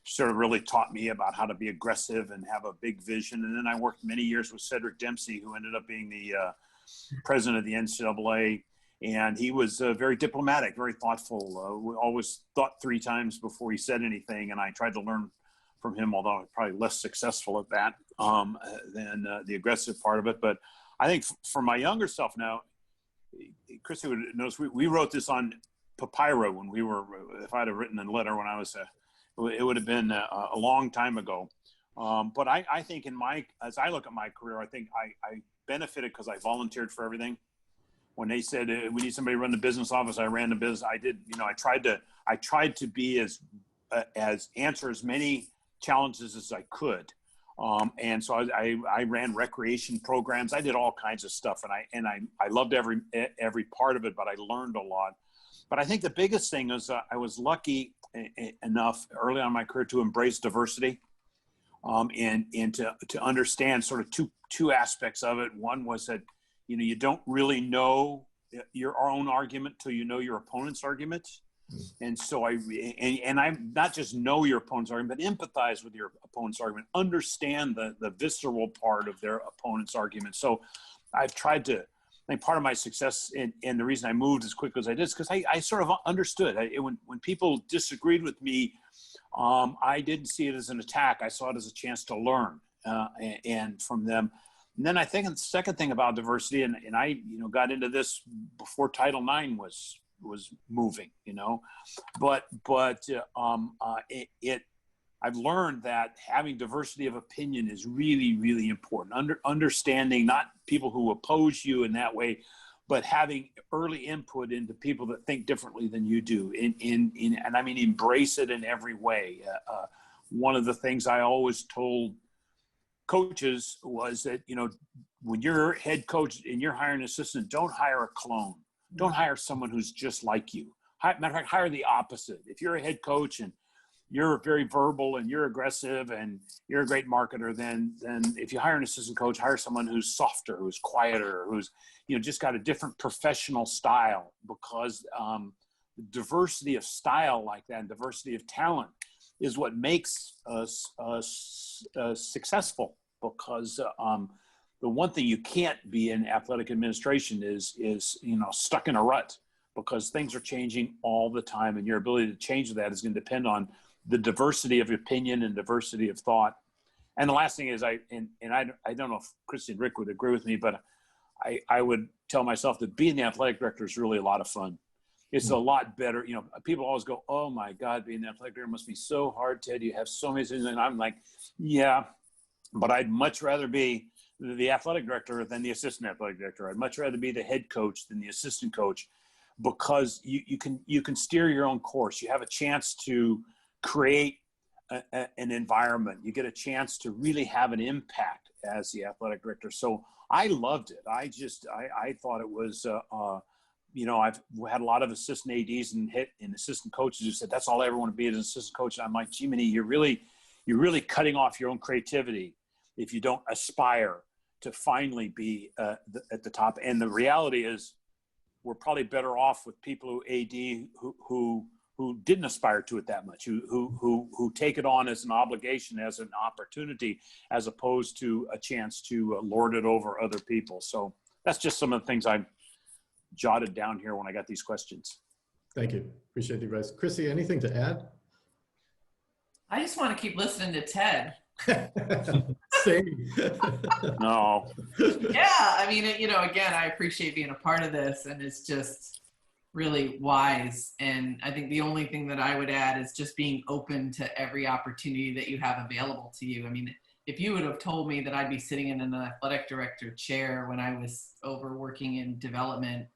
sort of really taught me about how to be aggressive and have a big vision. And then I worked many years with Cedric Dempsey, who ended up being the president of the NCAA. And he was very diplomatic, very thoughtful, always thought 3 times before he said anything. And I tried to learn from him, although I'm probably less successful at that than the aggressive part of it. But I think for my younger self now, Chrissy would notice we wrote this on papyrus when we were, if I'd have written a letter when I was, it would have been a long time ago. But I think as I look at my career, I think I benefited because I volunteered for everything. When they said we need somebody to run the business office, I ran the business. I did, I tried to be answer as many challenges as I could. And so I ran recreation programs. I did all kinds of stuff, and I loved every part of it, but I learned a lot. But I think the biggest thing is I was lucky enough early on in my career to embrace diversity, and to understand sort of two aspects of it. One was that you don't really know your own argument till you know your opponent's argument. And so I not just know your opponent's argument, but empathize with your opponent's argument, understand the visceral part of their opponent's argument. So I've tried to, I think part of my success and the reason I moved as quickly as I did is because I sort of understood. When people disagreed with me, I didn't see it as an attack. I saw it as a chance to learn and from them. And then I think the second thing about diversity, and I got into this before Title IX was moving, but I've learned that having diversity of opinion is really, really important. Understanding not people who oppose you in that way, but having early input into people that think differently than you do. And I mean, embrace it in every way. One of the things I always told coaches was that, when you're head coach and you're hiring an assistant, don't hire a clone. Don't hire someone who's just like you. Matter of fact, hire the opposite. If you're a head coach and you're very verbal and you're aggressive and you're a great marketer, then if you hire an assistant coach, hire someone who's softer, who's quieter, who's just got a different professional style, because diversity of style like that and diversity of talent is what makes us successful. Because the one thing you can't be in athletic administration is stuck in a rut, because things are changing all the time, and your ability to change that is going to depend on the diversity of opinion and diversity of thought. And the last thing is I don't know if Christy and Rick would agree with me, but I would tell myself that being the athletic director is really a lot of fun. It's a lot better. You know, people always go, oh my God, being the athletic director must be so hard, Ted. You have so many things. And I'm like, yeah, but I'd much rather be the athletic director than the assistant athletic director. I'd much rather be the head coach than the assistant coach, because you can steer your own course. You have a chance to create an environment. You get a chance to really have an impact as the athletic director. So I loved it. I thought it was, you know, I've had a lot of assistant ADs and assistant coaches who said, that's all I ever want to be as an assistant coach. And I'm like, gee, you're really cutting off your own creativity if you don't aspire to finally be at the top. And the reality is we're probably better off with people who AD who didn't aspire to it that much, who take it on as an obligation, as an opportunity, as opposed to a chance to lord it over other people. So that's just some of the things I jotted down here when I got these questions. Thank you. Appreciate the advice. Chrissy, anything to add? I just want to keep listening to Ted. Same. No. Yeah, I mean, you know, again, I appreciate being a part of this, and it's just really wise. And I think the only thing that I would add is just being open to every opportunity that you have available to you. I mean, if you would have told me that I'd be sitting in an athletic director chair when I was over working in development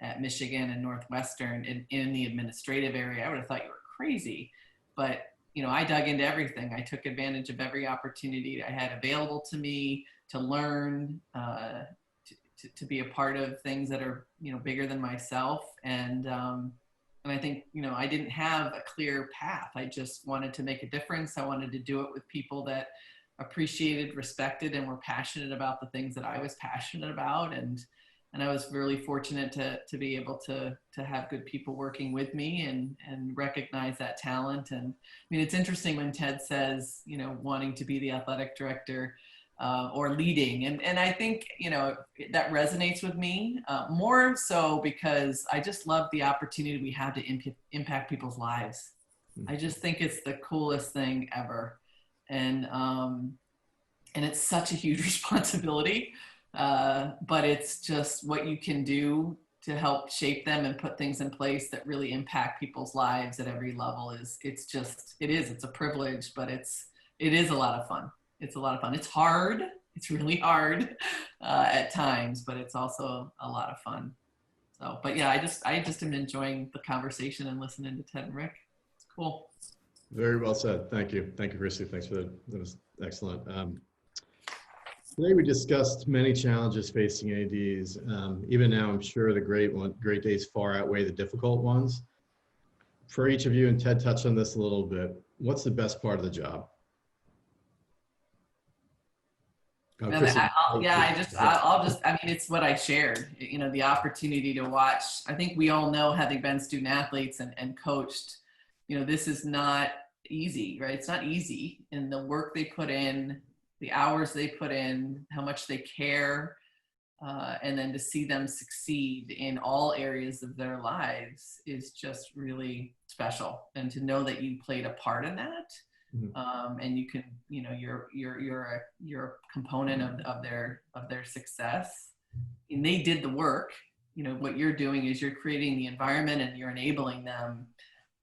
at Michigan and Northwestern in the administrative area, I would have thought you were crazy. But you know, I dug into everything. I took advantage of every opportunity I had available to me to learn, to be a part of things that are, you know, bigger than myself. And I think, you know, I didn't have a clear path. I just wanted to make a difference. I wanted to do it with people that appreciated, respected, and were passionate about the things that I was passionate about. And I was really fortunate to be able to have good people working with me and recognize that talent. And I mean, it's interesting when Ted says, you know, wanting to be the athletic director or leading. And I think, you know, that resonates with me more so because I just love the opportunity we have to impact people's lives. I just think it's the coolest thing ever. And it's such a huge responsibility. But it's just what you can do to help shape them and put things in place that really impact people's lives at every level. It's a privilege, but it is a lot of fun. It's a lot of fun. It's hard. It's really hard at times, but it's also a lot of fun. So, but yeah, I just am enjoying the conversation and listening to Ted and Rick. It's cool. Very well said. Thank you. Thank you, Christy. Thanks for that. That was excellent. Today we discussed many challenges facing ADs. Even now, I'm sure the great days far outweigh the difficult ones. For each of you, and Ted touched on this a little bit, what's the best part of the job? I mean, it's what I shared, you know, the opportunity to watch. I think we all know, having been student athletes and coached, you know, this is not easy, right? It's not easy. And the work they put in, the hours they put in, how much they care, and then to see them succeed in all areas of their lives is just really special. And to know that you played a part in that, and you can, you know, you're a component of their success. And they did the work. You know, what you're doing is you're creating the environment and you're enabling them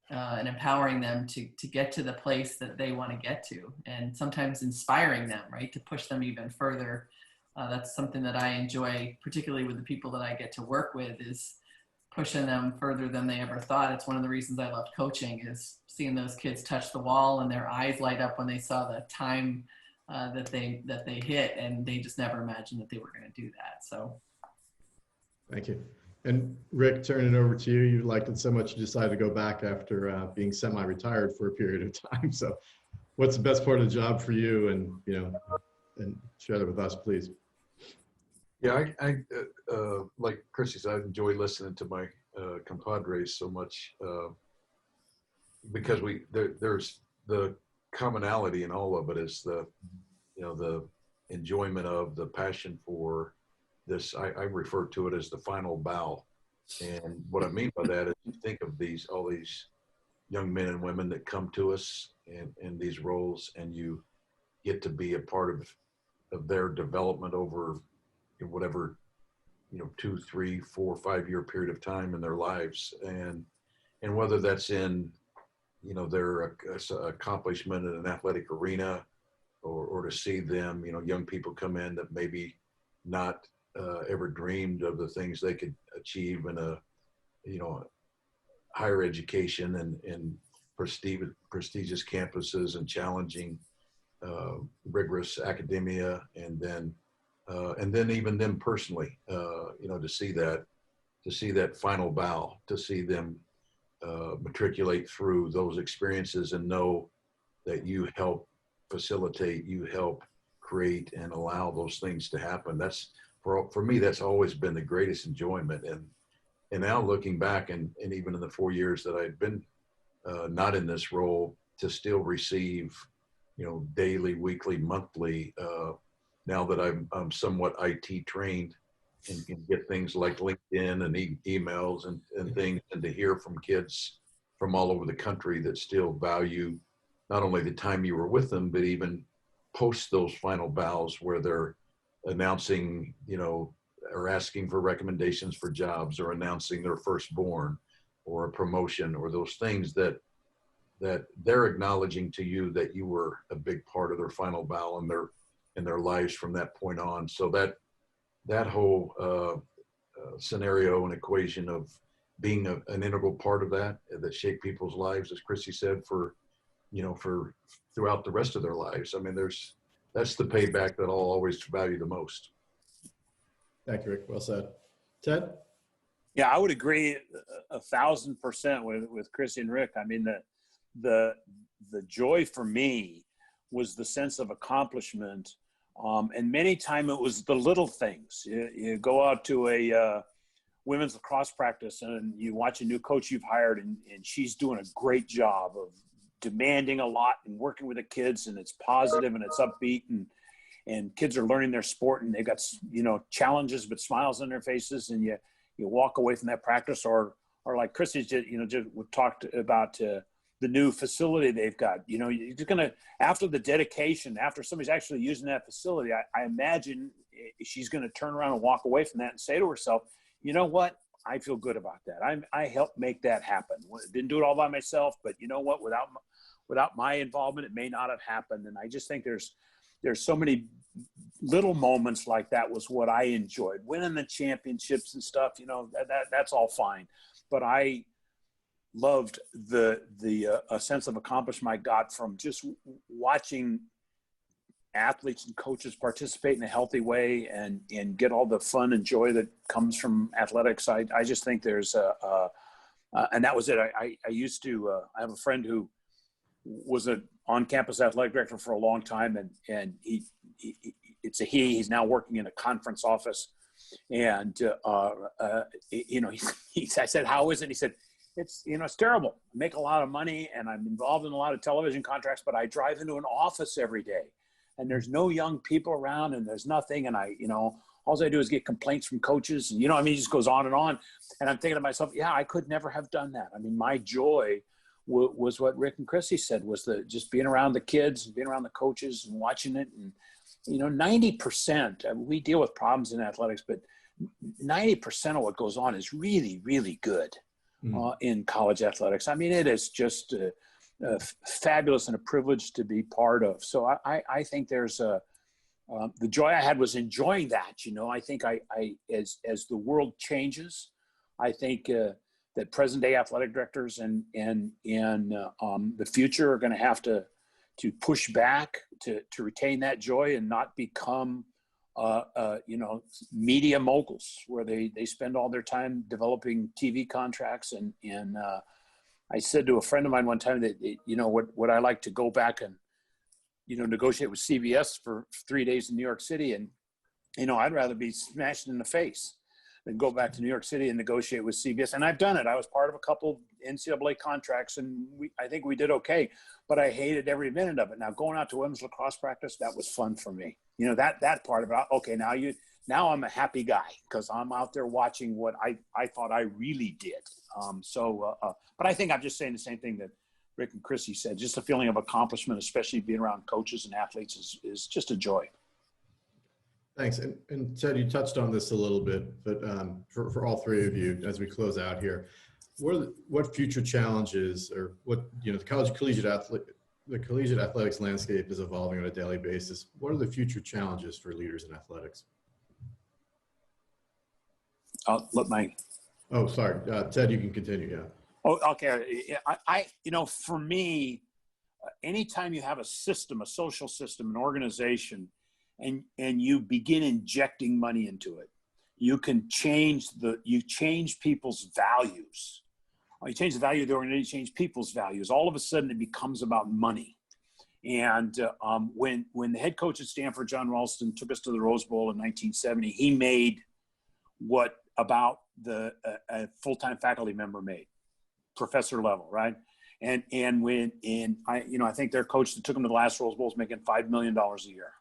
and empowering them to get to the place that they want to get to, and sometimes inspiring them, right, to push them even further. That's something that I enjoy, particularly with the people that I get to work with, is pushing them further than they ever thought. It's one of the reasons I love coaching, is seeing those kids touch the wall and their eyes light up when they saw the time that they hit, and they just never imagined that they were going to do that. So thank you. And Rick, turning it over to you. You liked it so much you decided to go back after being semi-retired for a period of time. So what's the best part of the job for you? And, you know, and share that with us, please. Yeah, I like Chrissy said, I enjoy listening to my compadres so much because there's the commonality in all of it is the enjoyment of, the passion for this. I refer to it as the final bow. And what I mean by that is, you think of all these young men and women that come to us in these roles, and you get to be a part of their development over whatever, 2, 3, 4, 5 year period of time in their lives. And whether that's in, their accomplishment in an athletic arena, or to see them, young people come in that maybe not ever dreamed of the things they could achieve in a, higher education and prestigious campuses and challenging, rigorous academia, and then even them personally, to see that final bow, to see them matriculate through those experiences and know that you help facilitate, you help create and allow those things to happen. That's for me, that's always been the greatest enjoyment. And now looking back, and even in the 4 years that I've been not in this role, to still receive, daily, weekly, monthly, now that I'm somewhat IT trained, and can get things like LinkedIn and emails and things, and to hear from kids from all over the country that still value not only the time you were with them, but even post those final bows where they're announcing, or asking for recommendations for jobs, or announcing their firstborn or a promotion, or those things that they're acknowledging to you that you were a big part of their final bow in their lives from that point on. So that whole scenario and equation of being an integral part of that shaped people's lives, as Chrissy said, for throughout the rest of their lives. I mean, that's the payback that I'll always value the most. Thank you, Rick. Well said. Ted? Yeah, I would agree 1,000% with Chrissy and Rick. I mean, the joy for me was the sense of accomplishment. And many times it was the little things. You go out to a women's lacrosse practice and you watch a new coach you've hired, and she's doing a great job of demanding a lot and working with the kids, and it's positive and it's upbeat, and kids are learning their sport, and they've got, challenges but smiles on their faces, and you walk away from that practice, or like Chrissy just talked about the new facility they've got. You're just gonna, after the dedication, after somebody's actually using that facility, I imagine she's gonna turn around and walk away from that and say to herself, you know what? I feel good about that. I helped make that happen. Didn't do it all by myself, but you know what? Without my involvement, it may not have happened. And I just think there's so many little moments like that was what I enjoyed. Winning the championships and stuff, that's all fine. But I loved the sense of accomplishment I got from just watching athletes and coaches participate in a healthy way and get all the fun and joy that comes from athletics. I just think there's and that was it. I used to, I have a friend who was an on-campus athletic director for a long time, and he's now working in a conference office. And, I said, how is it? He said, it's terrible. I make a lot of money and I'm involved in a lot of television contracts, but I drive into an office every day and there's no young people around and there's nothing. And all I do is get complaints from coaches, and, it just goes on. And I'm thinking to myself, yeah, I could never have done that. I mean, my joy was what Rick and Chrissy said, was just being around the kids, being around the coaches and watching it. And, 90%, we deal with problems in athletics, but 90% of what goes on is really, really good in college athletics. I mean, it is just fabulous and a privilege to be part of. So I think there's the joy I had was enjoying that. I think as the world changes, I think that present day athletic directors and the future are going to have to push back to retain that joy and not become media moguls where they spend all their time developing TV contracts. And I said to a friend of mine one time that, would I like to go back and, negotiate with CBS for 3 days in New York City. And, I'd rather be smashed in the face than go back to New York City and negotiate with CBS. And I've done it. I was part of a couple NCAA contracts, and I think we did okay, but I hated every minute of it. Now going out to women's lacrosse practice, that was fun for me. That part of it. Okay, now I'm a happy guy because I'm out there watching what I thought I really did. But I think I'm just saying the same thing Rick and Chrissy said, just a feeling of accomplishment, especially being around coaches and athletes is just a joy. Thanks. And Ted, you touched on this a little bit, but for all three of you, as we close out here, what future challenges, or what, the collegiate athletics landscape is evolving on a daily basis. What are the future challenges for leaders in athletics? I'll let my. Oh, sorry, Ted, you can continue. Yeah. Oh, okay. For me, anytime you have a system, a social system, an organization, and you begin injecting money into it, you change people's values. You change the value of the organization, you change people's values. All of a sudden, it becomes about money. And when the head coach at Stanford, John Ralston, took us to the Rose Bowl in 1970, he made what about the full-time faculty member made, professor level, right? I think their coach that took them to the last Rose Bowl is making $5 million a year.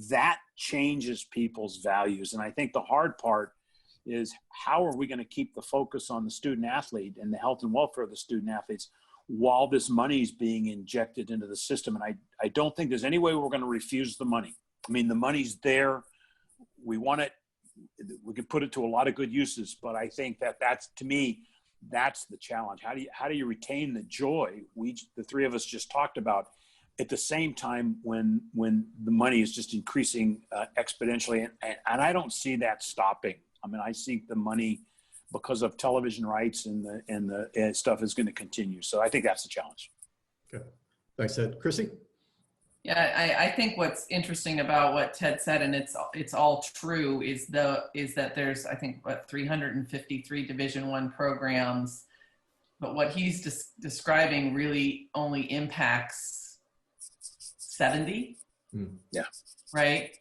That changes people's values. And I think the hard part is, how are we going to keep the focus on the student athlete and the health and welfare of the student athletes while this money is being injected into the system? And I don't think there's any way we're going to refuse the money. I mean, the money's there. We want it. We can put it to a lot of good uses, but I think that's, to me, that's the challenge. How do you retain the joy the three of us just talked about, at the same time when the money is just increasing exponentially, and I don't see that stopping. I mean, I see the money, because of television rights and the stuff, is going to continue. So I think that's the challenge. Okay, thanks, Ted. Chrissy? Yeah, I think what's interesting about what Ted said, and it's all true, is that there's, I think, 353 Division I programs, but what he's describing really only impacts 70. Yeah. Right.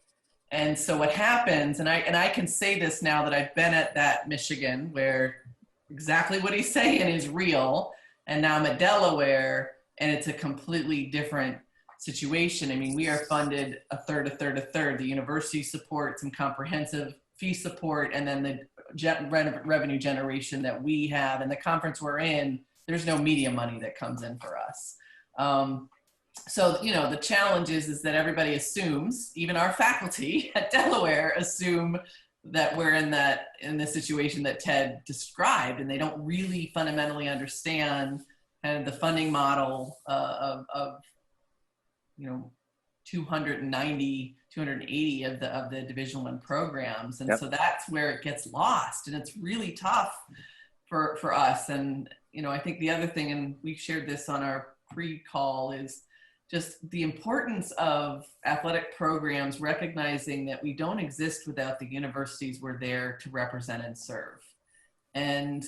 And so what happens, and I can say this now that I've been at that Michigan, where exactly what he's saying is real, and now I'm at Delaware, and it's a completely different situation. I mean, we are funded a third. The university supports some comprehensive fee support, and then the revenue generation that we have, and the conference we're in, there's no media money that comes in for us. So, the challenge is that everybody assumes, even our faculty at Delaware assume that we're in the situation that Ted described, and they don't really fundamentally understand kind of the funding model of 290, 280 of the Division I programs. And so that's where it gets lost, and it's really tough for us. And, I think the other thing, and we shared this on our pre-call, is just the importance of athletic programs recognizing that we don't exist without the universities we're there to represent and serve. And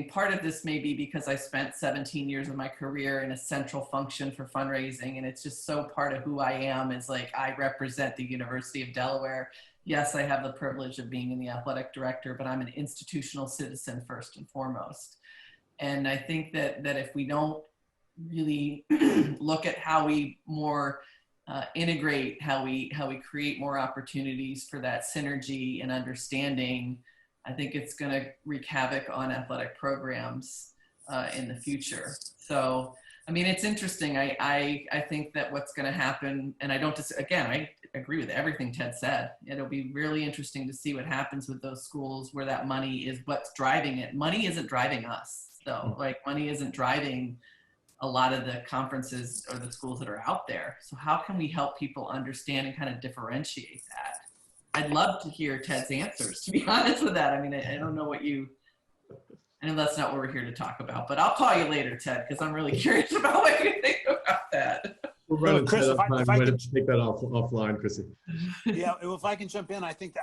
part of this may be because I spent 17 years of my career in a central function for fundraising, and it's just so part of who I am, is like, I represent the University of Delaware. Yes, I have the privilege of being in the athletic director, but I'm an institutional citizen first and foremost. And I think that if we don't really look at how we more integrate, how we create more opportunities for that synergy and understanding, I think it's going to wreak havoc on athletic programs in the future. So, I mean, it's interesting. I think that what's going to happen, and I agree with everything Ted said. It'll be really interesting to see what happens with those schools where that money is what's driving it. Money isn't driving us, though. Like, money isn't driving a lot of the conferences or the schools that are out there. So how can we help people understand and kind of differentiate that? I'd love to hear Ted's answers, to be honest with that. I mean, I don't know I know that's not what we're here to talk about, but I'll call you later, Ted, because I'm really curious about what you think about that. We're running Chris, if I can take that offline, Chrissy. Yeah, if I can jump in, I think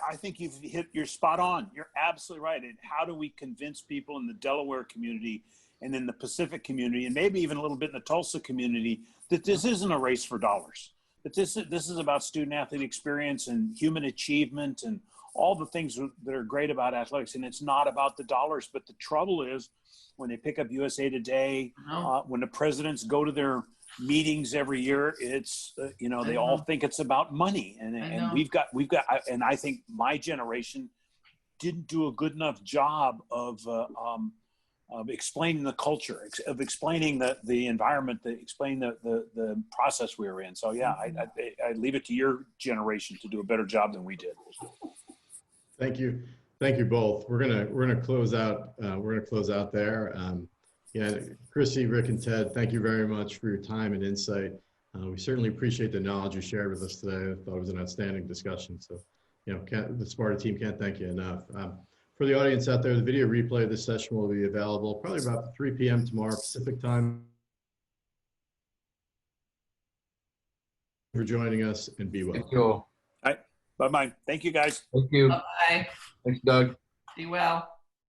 you're spot on. You're absolutely right. And how do we convince people in the Delaware community and in the Pacific community, and maybe even a little bit in the Tulsa community, that this isn't a race for dollars? That this is about student athlete experience and human achievement and all the things that are great about athletics. And it's not about the dollars. But the trouble is, when they pick up USA Today, when the presidents go to their meetings every year, it's they all think it's about money. And we've got, and I think my generation didn't do a good enough job of of explaining the culture, of explaining the environment, explaining the process we were in. So yeah, I leave it to your generation to do a better job than we did. Thank you. Thank you both. We're gonna close out. We're gonna close out there. Yeah, Chrissy, Rick, and Ted, thank you very much for your time and insight. We certainly appreciate the knowledge you shared with us today. I thought it was an outstanding discussion. So, the Sparta team can't thank you enough. For the audience out there, the video replay of this session will be available probably about 3 p.m. tomorrow Pacific time. For joining us, and be well. Thank you all. All right. Bye-bye. Thank you, guys. Thank you. Bye. Thanks, Doug. Be well.